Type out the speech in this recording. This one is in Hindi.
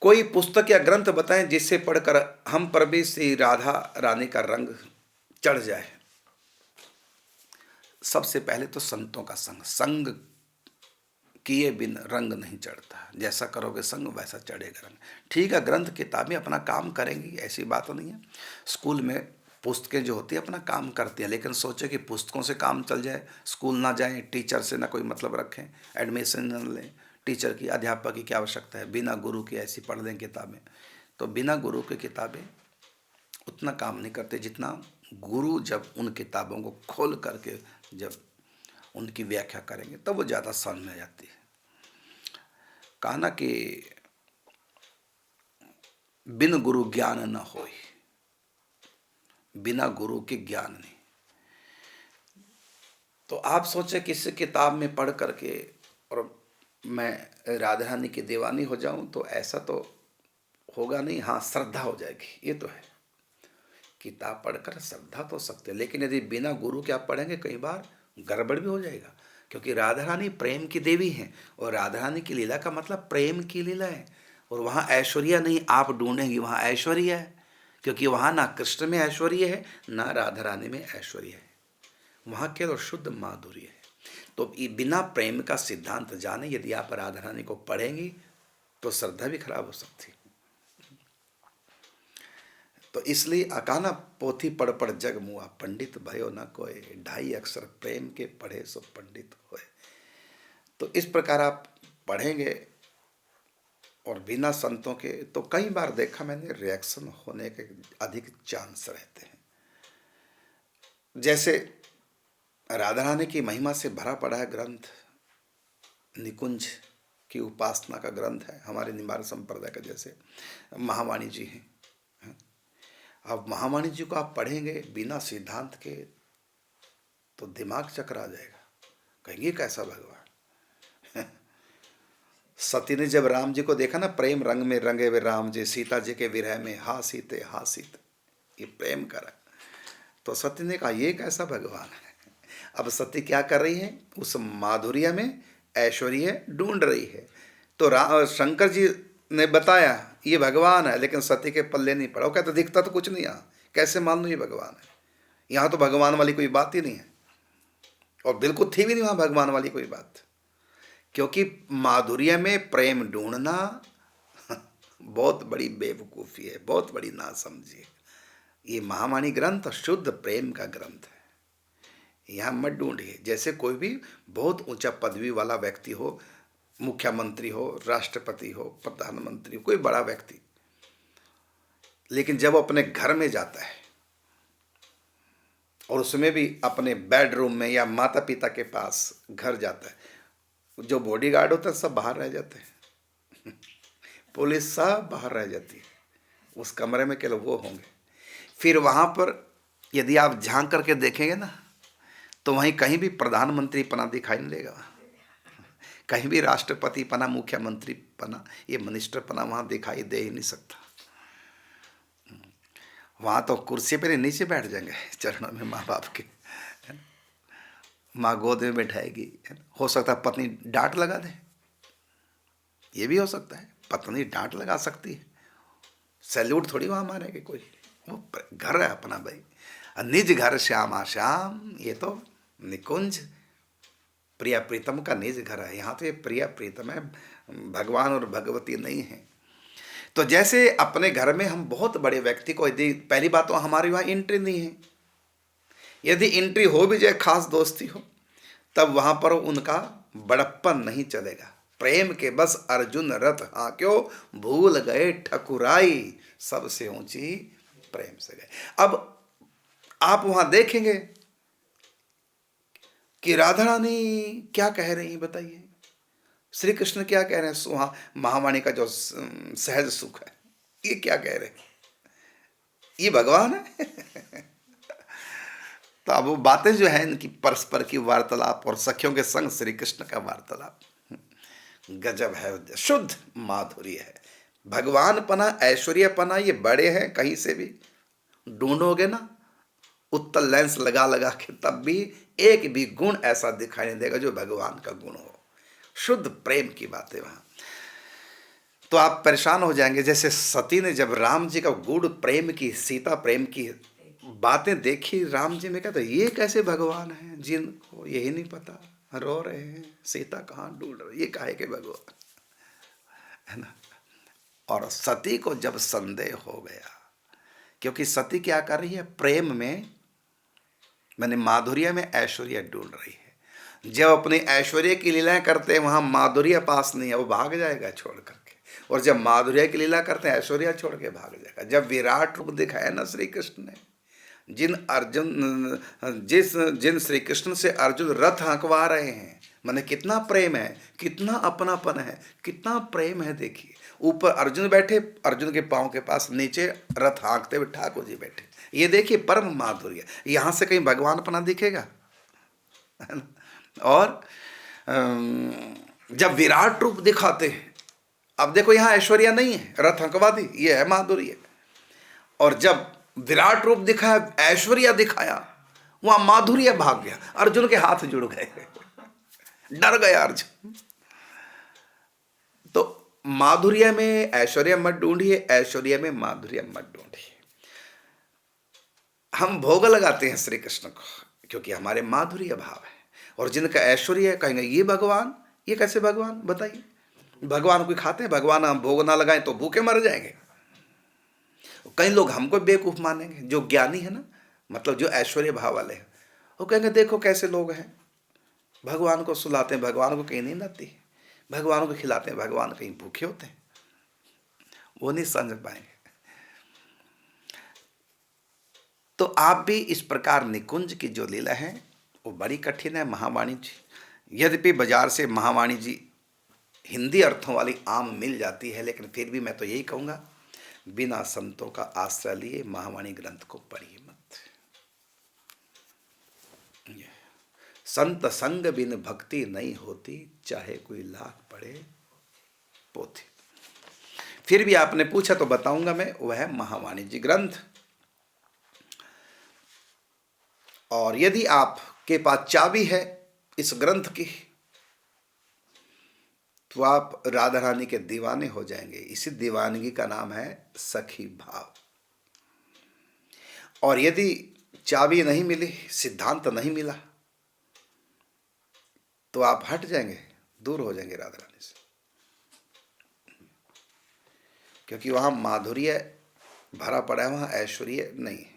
कोई पुस्तक या ग्रंथ बताएं जिसे पढ़कर हम पर भी श्री राधा रानी का रंग चढ़ जाए। सबसे पहले तो संतों का संग, संग किए बिन रंग नहीं चढ़ता, जैसा करोगे संग वैसा चढ़ेगा रंग। ठीक है, ग्रंथ किताबें अपना काम करेंगी, ऐसी बात नहीं है। स्कूल में पुस्तकें जो होती है अपना काम करती हैं, लेकिन सोचे कि पुस्तकों से काम चल जाए, स्कूल ना जाएं, टीचर से ना कोई मतलब रखें, एडमिशन न लें, टीचर की अध्यापक की क्या आवश्यकता है, बिना गुरु की ऐसी पढ़ लें किताबें। तो बिना गुरु की किताबें उतना काम नहीं करते जितना गुरु जब उन किताबों को खोल करके जब उनकी व्याख्या करेंगे तब वो ज़्यादा समझ में आ जाती है। कहा ना कि बिन गुरु ज्ञान न होय, बिना गुरु के ज्ञान नहीं। तो आप सोचे किसी किताब में पढ़ करके और मैं राधा रानी की दीवानी हो जाऊं, तो ऐसा तो होगा नहीं। हाँ, श्रद्धा हो जाएगी, ये तो है। किताब पढ़कर श्रद्धा तो सकते, लेकिन यदि बिना गुरु के आप पढ़ेंगे कई बार गड़बड़ भी हो जाएगा। क्योंकि राधा रानी प्रेम की देवी हैं, और राधा रानी की लीला का मतलब प्रेम की लीला है। और वहाँ ऐश्वर्य नहीं आप ढूंढेंगी, वहाँ ऐश्वर्य है। क्योंकि वहाँ ना कृष्ण में ऐश्वर्य है, ना राधा रानी में ऐश्वर्य है, वहाँ केवल शुद्ध माधुर्य है। तो बिना प्रेम का सिद्धांत जाने यदि आप राधा रानी को पढ़ेंगी तो श्रद्धा भी खराब हो सकती है। तो इसलिए अकाना पोथी पढ़ पढ़ जग मुआ, पंडित भयो न कोय, ढाई अक्षर प्रेम के पढ़े सो पंडित होए। तो इस प्रकार आप पढ़ेंगे और बिना संतों के, तो कई बार देखा मैंने रिएक्शन होने के अधिक चांस रहते हैं। जैसे राधा रानी की महिमा से भरा पड़ा है ग्रंथ, निकुंज की उपासना का ग्रंथ है हमारे निम्बार्क संप्रदाय का, जैसे महावाणी जी हैं। अब महावाणी जी को आप पढ़ेंगे बिना सिद्धांत के तो दिमाग चकरा जाएगा, कहेंगे कैसा भगवान। सती ने जब राम जी को देखा ना, प्रेम रंग में रंगे वे राम जी, सीता जी के विरह में हा सीते, ये प्रेम करा। तो सती ने कहा ये कैसा भगवान है। अब सती क्या कर रही है, उस माधुर्य में ऐश्वर्य ढूंढ रही है। तो शंकर जी ने बताया ये भगवान है, लेकिन सती के पल्ले नहीं पड़ा। वो कहता दिखता तो कुछ नहीं, यहाँ कैसे मान लो ये भगवान है, यहाँ तो भगवान वाली कोई बात ही नहीं है। और बिल्कुल थी भी नहीं वहाँ भगवान वाली कोई बात, क्योंकि माधुर्य में प्रेम ढूंढना बहुत बड़ी बेवकूफ़ी है, बहुत बड़ी नासमझी है। ये महावाणी ग्रंथ शुद्ध प्रेम का ग्रंथ है, यहाँ मत ढूंढिए। जैसे कोई भी बहुत ऊंचा पदवी वाला व्यक्ति हो, मुख्यमंत्री हो, राष्ट्रपति हो, प्रधानमंत्री हो, कोई बड़ा व्यक्ति, लेकिन जब अपने घर में जाता है और उसमें भी अपने बेडरूम में या माता पिता के पास घर जाता है, जो बॉडीगार्ड होता है सब बाहर रह जाते हैं। पुलिस सब बाहर रह जाती है, उस कमरे में केवल वो होंगे। फिर वहाँ पर यदि आप झांक करके देखेंगे ना, तो वहीं कहीं भी प्रधानमंत्री पना दिखाई नहीं देगा, कहीं भी राष्ट्रपति पना, मुख्यमंत्री पना, ये मिनिस्टर पना वहाँ दिखाई दे ही नहीं सकता। वहाँ तो कुर्सी पर नीचे बैठ जाएंगे चरणों में माँ बाप के, माँ गोद में बैठाएगी। हो सकता है पत्नी डांट लगा दे, ये भी हो सकता है, पत्नी डांट लगा सकती है, सैल्यूट थोड़ी वहाँ मारेगी कोई, वो घर है अपना भाई, निज घर श्यामा श्याम। ये तो निकुंज प्रिया प्रीतम का निज घर है, यहाँ तो ये प्रिया प्रीतम है, भगवान और भगवती नहीं है। तो जैसे अपने घर में हम बहुत बड़े व्यक्ति को, यदि पहली बात तो हमारी वहाँ एंट्री नहीं है, यदि एंट्री हो भी जाए, खास दोस्ती हो, तब वहाँ पर उनका बड़प्पन नहीं चलेगा। प्रेम के बस अर्जुन रथ हाँ क्यों, भूल गए ठकुराई, सबसे ऊंची प्रेम से गए। अब आप वहाँ देखेंगे कि राधा रानी क्या कह रही हैं बताइए, श्री कृष्ण क्या कह रहे हैं, वहाँ महावाणी का जो सहज सुख है, ये क्या कह रहे हैं, ये भगवान है। तो अब वो बातें जो है इनकी परस्पर की वार्तालाप और सखियों के संग श्री कृष्ण का वार्तालाप गजब है, शुद्ध माधुर्य है। भगवान पना, ऐश्वर्य पना, ये बड़े हैं, कहीं से भी ढूंढोगे ना उत्तल लेंस लगा लगा के, तब भी एक भी गुण ऐसा दिखाई नहीं देगा जो भगवान का गुण हो। शुद्ध प्रेम की बात है वहाँ। तो आप परेशान हो जाएंगे। जैसे सती ने जब राम जी का गूढ़ प्रेम की, सीता प्रेम की बातें देखी, राम जी में कहते ये कैसे भगवान हैं जिनको यही नहीं पता, रो रहे हैं सीता कहाँ ढूंढ रहे, ये काहे के भगवान, है ना। और सती को जब संदेह हो गया, क्योंकि सती क्या कर रही है, प्रेम में मैंने माधुर्य में ऐश्वर्य ढूंढ रही है। जब अपने ऐश्वर्य की लीलाएं करते हैं वहां माधुर्य पास नहीं है, वो भाग जाएगा छोड़ करके। और जब माधुर्य की लीला करते हैं ऐश्वर्य छोड़ के भाग जाएगा। जब विराट रूप दिखाया ना श्री कृष्ण ने, जिन श्री कृष्ण से अर्जुन रथ हाँकवा रहे हैं, माने कितना प्रेम है, कितना अपनापन है, कितना प्रेम है। देखिए ऊपर अर्जुन बैठे, अर्जुन के पांव के पास, नीचे रथ हाँकते हुए ठाकुर जी बैठे। ये देखिए परम माधुर्य। यहां से कहीं भगवान अपना दिखेगा, है ना। और जब विराट रूप दिखाते हैं, अब देखो यहां ऐश्वर्या नहीं है, रथ हंकवा दी, ये है माधुर्य। और जब विराट रूप दिखाया, ऐश्वर्या दिखाया, वहां माधुर्य भाग गया, अर्जुन के हाथ जुड़ गए, डर गया अर्जुन। तो माधुर्य में ऐश्वर्य मत ढूंढिए, ऐश्वर्य में माधुर्य मत ढूंढिए। हम भोग लगाते हैं श्री कृष्ण को क्योंकि हमारे माधुर्य भाव है। और जिनका ऐश्वर्य है कहेंगे ये भगवान, ये कैसे भगवान, बताइए। भगवान कोई खाते हैं? भगवान हम भोग ना लगाएं तो भूखे मर जाएंगे। कई लोग हमको बेवकूफ मानेंगे, जो ज्ञानी है ना, मतलब जो ऐश्वर्य भाव वाले हैं, वो कहेंगे देखो कैसे लोग हैं, भगवान को सुलाते हैं, भगवान को कहीं नींद आती है, भगवान को खिलाते हैं, भगवान कहीं भूखे होते हैं। वो नहीं समझ पाएंगे। तो आप भी इस प्रकार निकुंज की जो लीला है वो बड़ी कठिन है। महावाणी जी, यद्यपि बाजार से महावाणी जी हिंदी अर्थों वाली आम मिल जाती है, लेकिन फिर भी मैं तो यही कहूँगा, बिना संतों का आश्रय लिए महावाणी ग्रंथ को पढ़िए मत। संत संग बिन भक्ति नहीं होती, चाहे कोई लाख पढ़े पोथी। फिर भी आपने पूछा तो बताऊंगा मैं, वह है महावाणी जी ग्रंथ। और यदि आपके पास चाबी है इस ग्रंथ की, तो आप राधा रानी के दीवाने हो जाएंगे। इसी दीवानगी का नाम है सखी भाव। और यदि चाबी नहीं मिली, सिद्धांत नहीं मिला, तो आप हट जाएंगे, दूर हो जाएंगे राधा रानी से, क्योंकि वहां माधुर्य भरा पड़ा है, वहां ऐश्वर्य नहीं है।